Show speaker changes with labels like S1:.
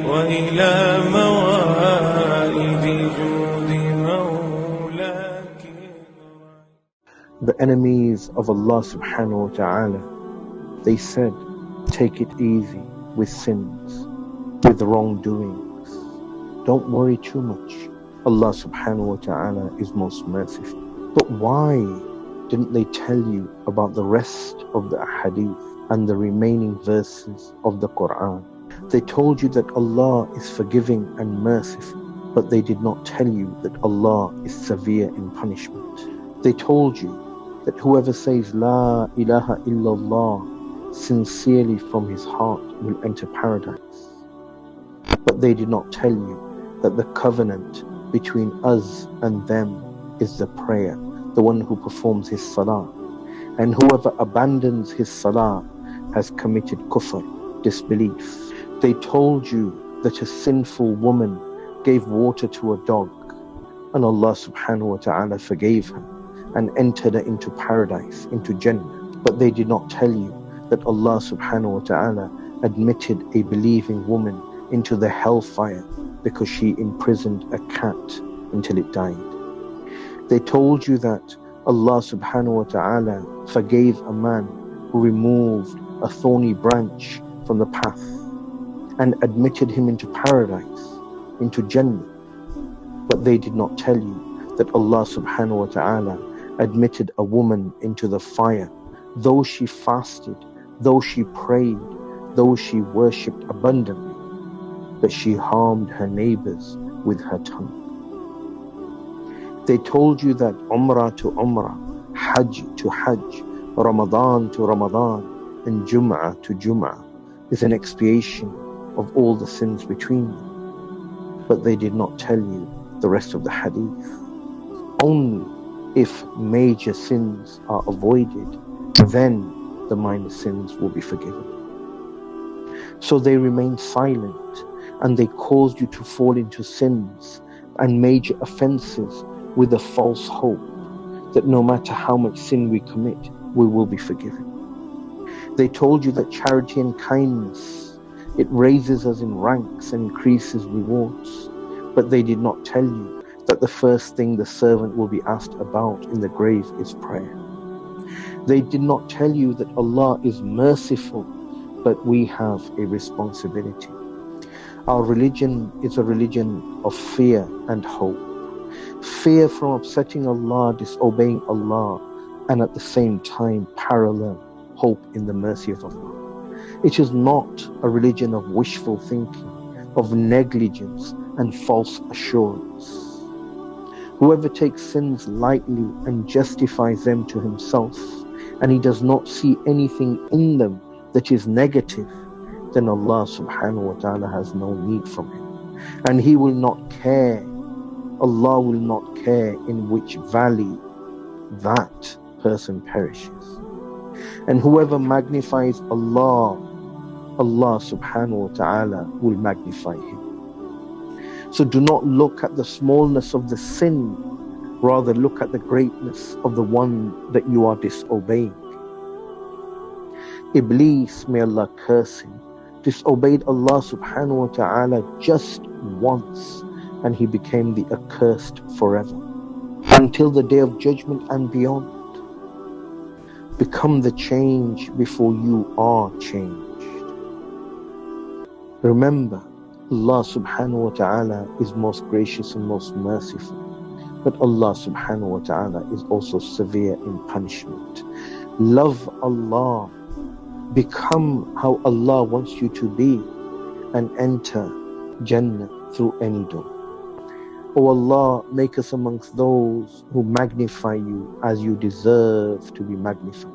S1: وإلى موائد جود مولاك.
S2: The enemies of Allah subhanahu wa ta'ala, they said, take it easy with sins, with wrongdoings. Don't worry too much. Allah subhanahu wa ta'ala is most merciful. But why didn't they tell you about the rest of the hadith and the remaining verses of the Quran? They told you that Allah is forgiving and merciful, but they did not tell you that Allah is severe in punishment. They told you that whoever says La ilaha illallah sincerely from his heart will enter paradise. But they did not tell you that the covenant between us and them is the prayer, the one who performs his salah. And whoever abandons his salah has committed kufr, disbelief. They told you that a sinful woman gave water to a dog, and Allah subhanahu wa ta'ala forgave her and entered her into paradise, into Jannah. But they did not tell you that Allah subhanahu wa ta'ala admitted a believing woman into the hellfire because she imprisoned a cat until it died. They told you that Allah subhanahu wa ta'ala forgave a man who removed a thorny branch from the path and admitted him into paradise, into Jannah. But they did not tell you that Allah subhanahu wa ta'ala admitted a woman into the fire, though she fasted, though she prayed, though she worshipped abundantly, but she harmed her neighbors with her tongue. They told you that Umrah to Umrah, Hajj to Hajj, Ramadan to Ramadan, and Jum'ah to Jum'ah is an expiation of all the sins between them. But they did not tell you the rest of the hadith. Only if major sins are avoided, then the minor sins will be forgiven. So they remained silent, and they caused you to fall into sins and major offenses with a false hope that no matter how much sin we commit, we will be forgiven. They told you that charity and kindness, it raises us in ranks and increases rewards. But they did not tell you that the first thing the servant will be asked about in the grave is prayer. They did not tell you that Allah is merciful, but we have a responsibility. Our religion is a religion of fear and hope. Fear from upsetting Allah, disobeying Allah, and at the same time parallel hope in the mercy of Allah. It is not a religion of wishful thinking, of negligence and false assurance. Whoever takes sins lightly and justifies them to himself, and he does not see anything in them that is negative, then Allah subhanahu wa ta'ala has no need from him. And he will not care, Allah will not care in which valley that person perishes. And whoever magnifies Allah, Allah subhanahu wa ta'ala will magnify him. So do not look at the smallness of the sin, rather look at the greatness of the one that you are disobeying. Iblis, may Allah curse him, disobeyed Allah subhanahu wa ta'ala just once, and he became the accursed forever, until the day of judgment and beyond. Become the change before you are changed. Remember, Allah subhanahu wa ta'ala is most gracious and most merciful, but Allah subhanahu wa ta'ala is also severe in punishment. Love Allah, become how Allah wants you to be, and enter Jannah through any door. O Allah, make us amongst those who magnify you as you deserve to be magnified.